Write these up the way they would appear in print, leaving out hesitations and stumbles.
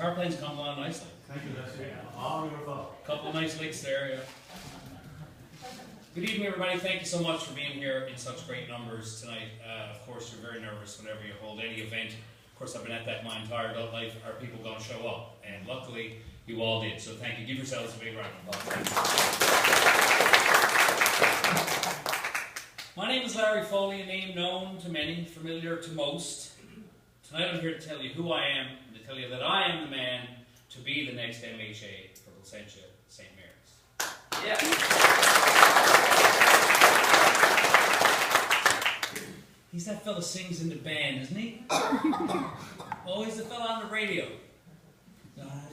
guitar playing's come along nicely. Thank you, that's all your fault. Couple of nice licks there, yeah. Good evening, everybody. Thank you so much for being here in such great numbers tonight. Of course, you're very nervous whenever you hold any event. Of course, I've been at that my entire adult life. Are people going to show up? And luckily, you all did. So thank you. Give yourselves a big round of applause. My name is Larry Foley, a name known to many, familiar to most. Tonight I'm here to tell you who I am, and to tell you that I am the man to be the next MHA for Placentia St. Mary's. Yeah. He's that fella sings in the band, isn't he? Oh, he's the fella on the radio.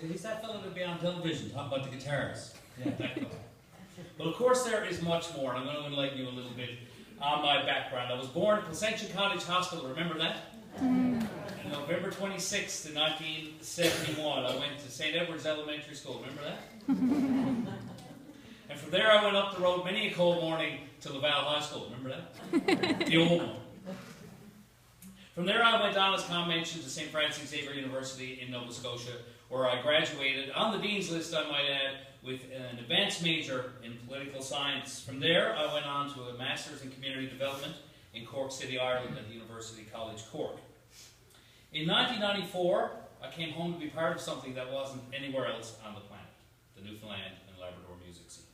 He's that fella that'll be on television talking about the guitars. Yeah, that guy. But of course there is much more, and I'm going to enlighten you a little bit on my background. I was born at Placentia College Hospital, remember that? On November 26th in 1971, I went to St. Edward's Elementary School, remember that? And from there I went up the road many a cold morning to Laval High School, remember that? The old one. From there I went on, as Tom mentioned, to St. Francis Xavier University in Nova Scotia, where I graduated, on the Dean's List I might add, with an advanced major in political science. From there I went on to a Master's in Community Development in Cork City, Ireland at the University College Cork. In 1994, I came home to be part of something that wasn't anywhere else on the planet, the Newfoundland and Labrador music scene.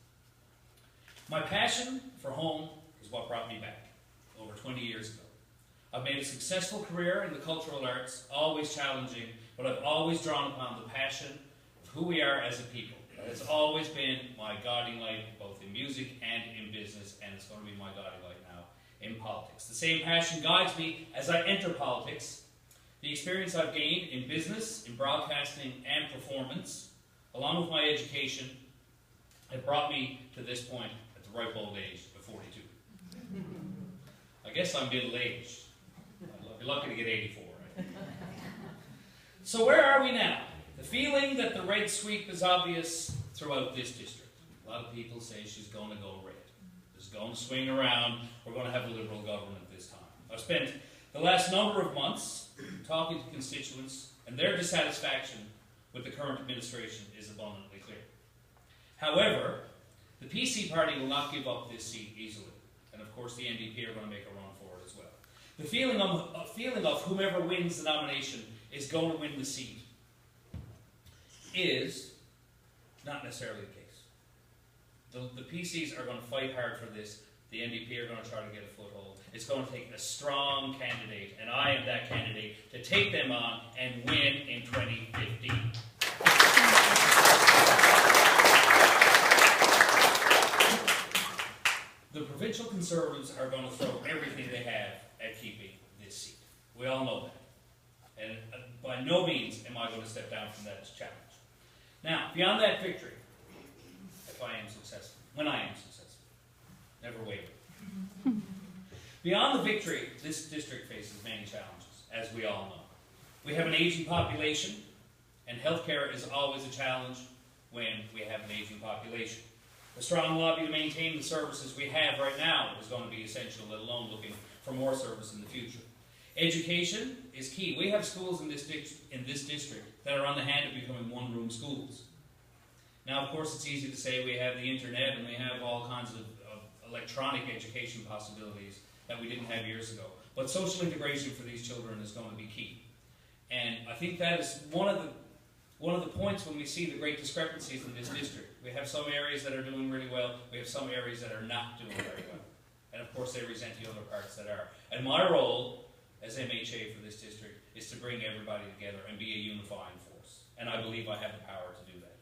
My passion for home is what brought me back over 20 years ago. I've made a successful career in the cultural arts, always challenging, but I've always drawn upon the passion of who we are as a people. It's always been my guiding light, both in music and in business, and it's going to be my guiding light now in politics. The same passion guides me as I enter politics. The experience I've gained in business, in broadcasting, and performance, along with my education, have brought me to this point at the ripe old age of 42. I guess I'm middle-aged. I'll be lucky to get 84, right? So where are we now? The feeling that the red sweep is obvious throughout this district. A lot of people say she's going to go red. It's going to swing around. We're going to have a Liberal government this time. I've spent the last number of months talking to constituents, and their dissatisfaction with the current administration is abundantly clear. However, the PC party will not give up this seat easily, and of course the NDP are going to make a run for it as well. The feeling of whomever wins the nomination is going to win the seat is not necessarily the case. The PCs are going to fight hard for this. The NDP are going to try to get a foothold. It's going to take a strong candidate, and I am that candidate, to take them on and win in 2015. The provincial Conservatives are going to throw everything they have at keeping this seat. We all know that. And by no means am I going to step down from that challenge. Now, beyond that victory, if I am successful, when I am successful, never waver. Beyond the victory, this district faces many challenges, as we all know. We have an aging population, and healthcare is always a challenge when we have an aging population. A strong lobby to maintain the services we have right now is going to be essential, let alone looking for more service in the future. Education is key. We have schools in this district that are on the hand of becoming one-room schools. Now, of course, it's easy to say we have the internet and we have all kinds of electronic education possibilities that we didn't have years ago. But social integration for these children is going to be key. And I think that is one of the points when we see the great discrepancies in this district. We have some areas that are doing really well. We have some areas that are not doing very well. And of course, they resent the other parts that are. And my role as MHA for this district is to bring everybody together and be a unifying force. And I believe I have the power to do that.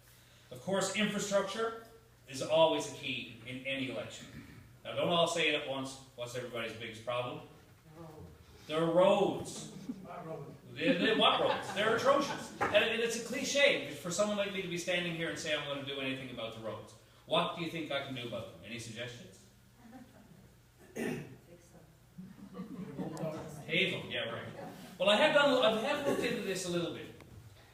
Of course, infrastructure is always a key in any election. Now, don't all say it at once. What's everybody's biggest problem? There are roads. What roads? They're atrocious. And it's a cliche for someone like me to be standing here and say I'm going to do anything about the roads. What do you think I can do about them? Any suggestions? Havel, yeah, right. Well, I have looked into this a little bit,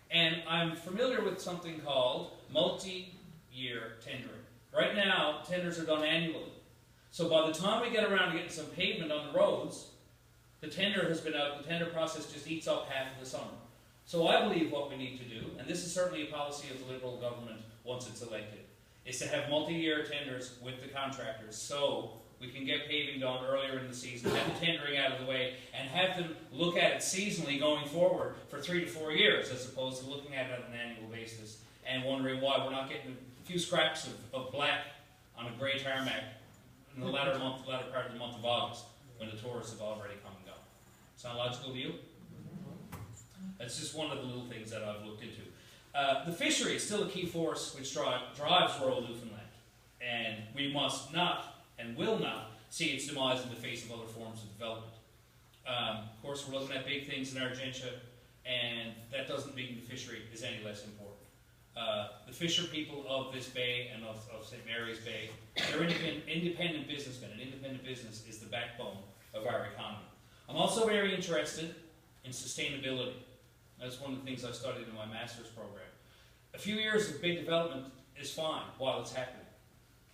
and I'm familiar with something called multi-year tendering. Right now, tenders are done annually. So by the time we get around to getting some pavement on the roads, the tender has been out, the tender process just eats up half of the summer. So I believe what we need to do, and this is certainly a policy of the Liberal government once it's elected, is to have multi-year tenders with the contractors so we can get paving done earlier in the season, have the tendering out of the way, and have them look at it seasonally going forward for 3 to 4 years, as opposed to looking at it on an annual basis and wondering why we're not getting a few scraps of black on a grey tarmac in the latter part of the month of August, when the tourists have already come and gone. Sound logical to you? That's just one of the little things that I've looked into. The fishery is still a key force which drives rural Newfoundland, and we must not and will not see its demise in the face of other forms of development. Of course, we're looking at big things in Argentia, and that doesn't mean the fishery is any less important. The fisher people of this bay and of St. Mary's Bay, they're independent businessmen, and independent business is the backbone of our economy. I'm also very interested in sustainability. That's one of the things I studied in my master's program. A few years of big development is fine while it's happening.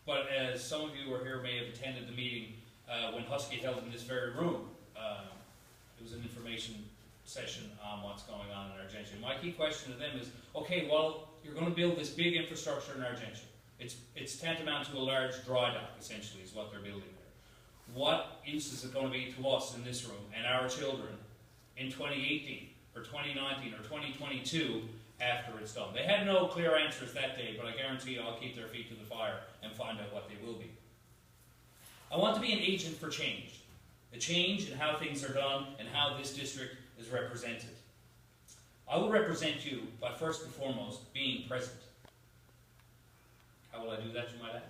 But as some of you who are here may have attended the meeting when Husky held in this very room, it was an information session on what's going on in Argentia. My key question to them is, okay, well, you're going to build this big infrastructure in Argentia. It's tantamount to a large dry dock, essentially, is what they're building there. What use is it going to be to us in this room and our children in 2018 or 2019 or 2022 after it's done? They had no clear answers that day, but I guarantee you I'll keep their feet to the fire and find out what they will be. I want to be an agent for change. A change in how things are done and how this district is represented. I will represent you by first and foremost being present. How will I do that, you might ask?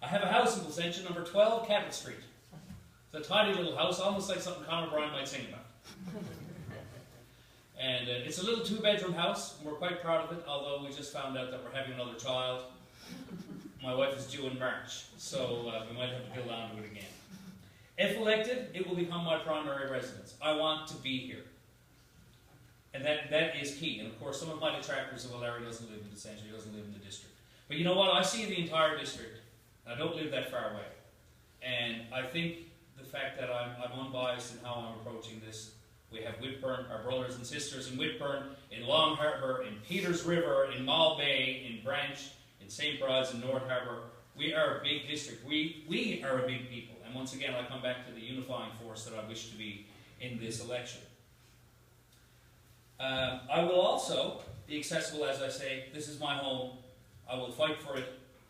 I have a house in Placentia, number 12 Cabot Street. It's a tiny little house, almost like something Conor Bryan might sing about. And it's a little 2-bedroom house, and we're quite proud of it, although we just found out that we're having another child. My wife is due in March, so we might have to build onto it again. If elected, it will become my primary residence. I want to be here. And that is key. And of course, some of my detractors say, well, Larry doesn't live in Placentia, he doesn't live in the district. But you know what? I see the entire district, and I don't live that far away. And I think the fact that I'm unbiased in how I'm approaching this. We have Whitburn, our brothers and sisters in Whitburn, in Long Harbour, in Peters River, in Mull Bay, in Branch, in St. Bride's, in North Harbour. We are a big district. We are a big people. And once again, I come back to the unifying force that I wish to be in this election. I will also be accessible, as I say. This is my home. I will fight for it.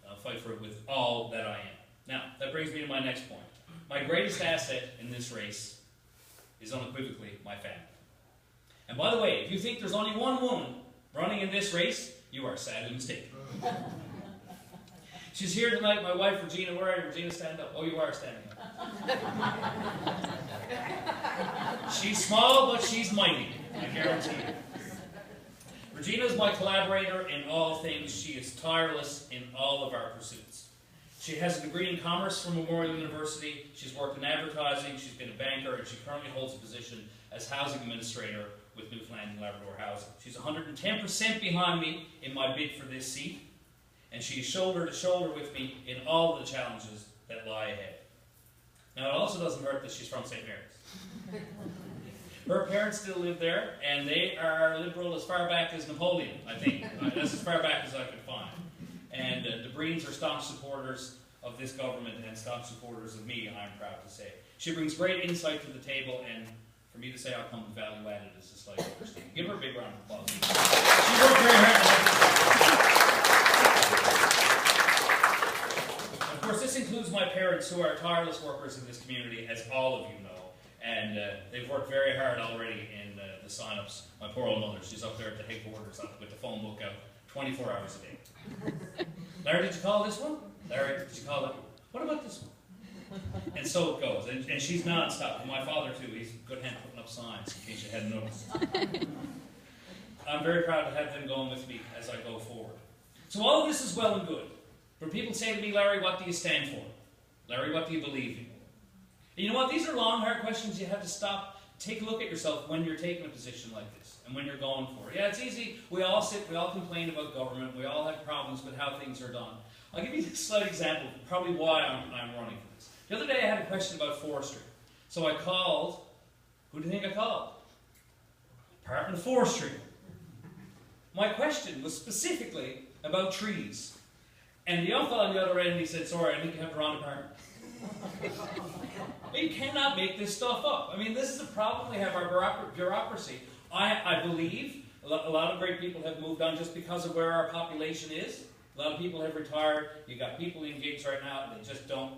I'll fight for it with all that I am. Now, that brings me to my next point. My greatest asset in this race is unequivocally my family. And by the way, if you think there's only one woman running in this race, you are sadly mistaken. She's here tonight, my wife, Regina. Where are you? Regina, stand up. Oh, you are standing up. She's small, but she's mighty, I guarantee you. Regina is my collaborator in all things. She is tireless in all of our pursuits. She has a degree in commerce from Memorial University. She's worked in advertising. She's been a banker, and she currently holds a position as housing administrator with Newfoundland and Labrador Housing. She's 110% behind me in my bid for this seat, and she is shoulder to shoulder with me in all of the challenges that lie ahead. Now, it also doesn't hurt that she's from St. Mary's. Her parents still live there, and they are liberal as far back as Napoleon, I think. That's as far back as I could find. And the Breens are staunch supporters of this government and staunch supporters of me, I'm proud to say. She brings great insight to the table, and for me to say I'll come with value added is a slight overstatement. Give her a big round of applause. She worked very hard. Of course, this includes my parents, who are tireless workers in this community, as all of you know. And they've worked very hard already in the sign-ups. My poor old mother, she's up there at the headquarters with the phone book out 24 hours a day. Larry, did you call this one? Larry, did you call it? What about this one? And so it goes. And she's non-stop. And my father, too, he's a good hand putting up signs, in case you hadn't noticed. I'm very proud to have them going with me as I go forward. So all of this is well and good. But people say to me, Larry, what do you stand for? Larry, what do you believe in? And you know what? These are long, hard questions. You have to stop, take a look at yourself when you're taking a position like this and when you're going for it. Yeah, it's easy. We all sit, we all complain about government. We all have problems with how things are done. I'll give you a slight example of probably why I'm running for this. The other day I had a question about forestry. So I called, who do you think I called? Department of Forestry. My question was specifically about trees. And the young fellow on the other end, he said, sorry, I think you have the wrong department. You cannot make this stuff up. I mean, this is a problem we have, our bureaucracy. I believe a lot of great people have moved on just because of where our population is. A lot of people have retired. You've got people in gigs right now, and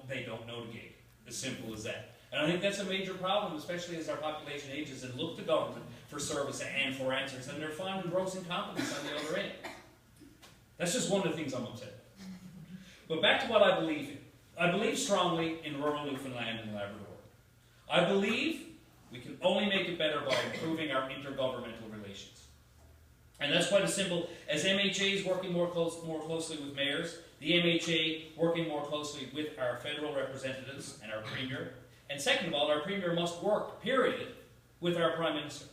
they don't know the gig. As simple as that. And I think that's a major problem, especially as our population ages and look to government for service and for answers, and they're finding gross incompetence on the other end. That's just one of the things I'm upset about. But back to what I believe in. I believe strongly in rural Newfoundland and Labrador. I believe we can only make it better by improving our intergovernmental relations. And that's quite as simple as MHAs working more closely with mayors, the MHA working more closely with our federal representatives and our Premier. And second of all, our Premier must work, period, with our Prime Minister.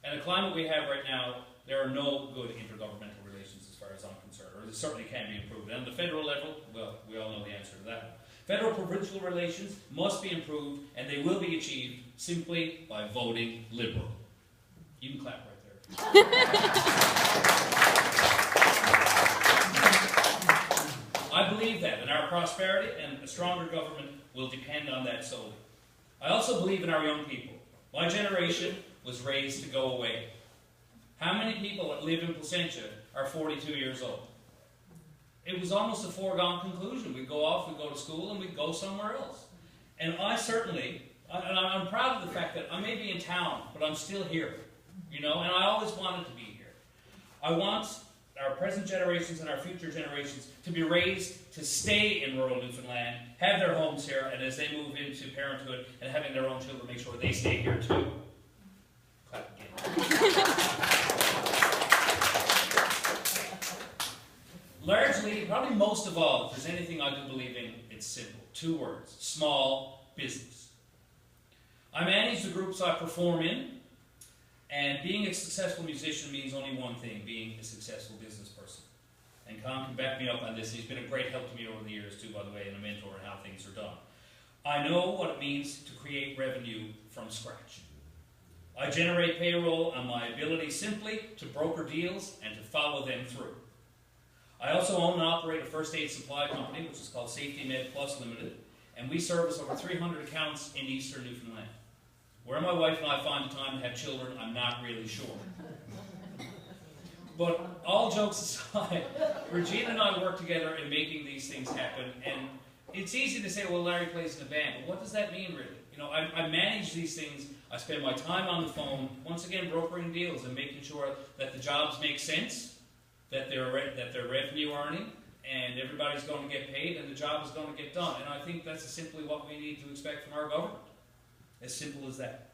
And the climate we have right now, there are no good intergovernmental relations as far as I'm concerned, or they certainly can be improved. And on the federal level, well, we all know the answer to that. Federal-provincial relations must be improved, and they will be achieved simply by voting Liberal. You can clap right there. I believe that, and our prosperity and a stronger government will depend on that solely. I also believe in our young people. My generation was raised to go away. How many people that live in Placentia are 42 years old? It was almost a foregone conclusion. We'd go off, we'd go to school, and we'd go somewhere else. And I certainly, and I'm proud of the fact that I may be in town, but I'm still here. You know, and I always wanted to be here. I want our present generations and our future generations to be raised to stay in rural Newfoundland, have their homes here, and as they move into parenthood and having their own children, make sure they stay here too. Clap again. Largely, probably most of all, if there's anything I do believe in, it's simple. 2 words. Small business. I manage the groups I perform in, and being a successful musician means only one thing, being a successful business person. And Con can back me up on this. He's been a great help to me over the years too, by the way, and a mentor in how things are done. I know what it means to create revenue from scratch. I generate payroll on my ability simply to broker deals and to follow them through. I also own and operate a first aid supply company, which is called Safety Med Plus Limited, and we service over 300 accounts in eastern Newfoundland. Where my wife and I find the time to have children, I'm not really sure. But all jokes aside, Regina and I work together in making these things happen, and it's easy to say, well, Larry plays in a band, but what does that mean, really? You know, I manage these things, I spend my time on the phone, once again, brokering deals and making sure that the jobs make sense, that they're revenue earning, and everybody's going to get paid, and the job is going to get done. And I think that's simply what we need to expect from our government. As simple as that.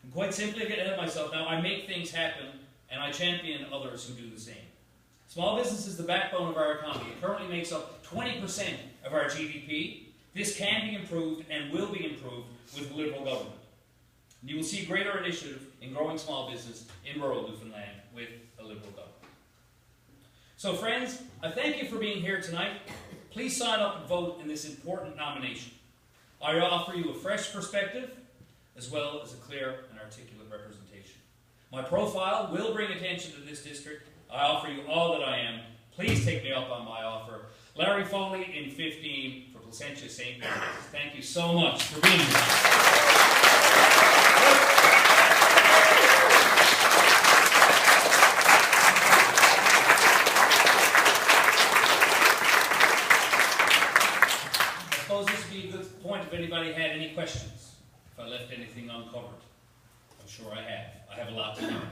And quite simply, I get ahead of myself. Now, I make things happen, and I champion others who do the same. Small business is the backbone of our economy. It currently makes up 20% of our GDP. This can be improved and will be improved with Liberal government. And you will see greater initiative in growing small business in rural Newfoundland with a Liberal government. So, friends, I thank you for being here tonight. Please sign up and vote in this important nomination. I offer you a fresh perspective, as well as a clear and articulate representation. My profile will bring attention to this district. I offer you all that I am. Please take me up on my offer. Larry Foley in 15 for Placentia St. Mary's. Thank you so much for being here. If anybody had any questions, if I left anything uncovered. I'm sure I have. I have a lot to learn.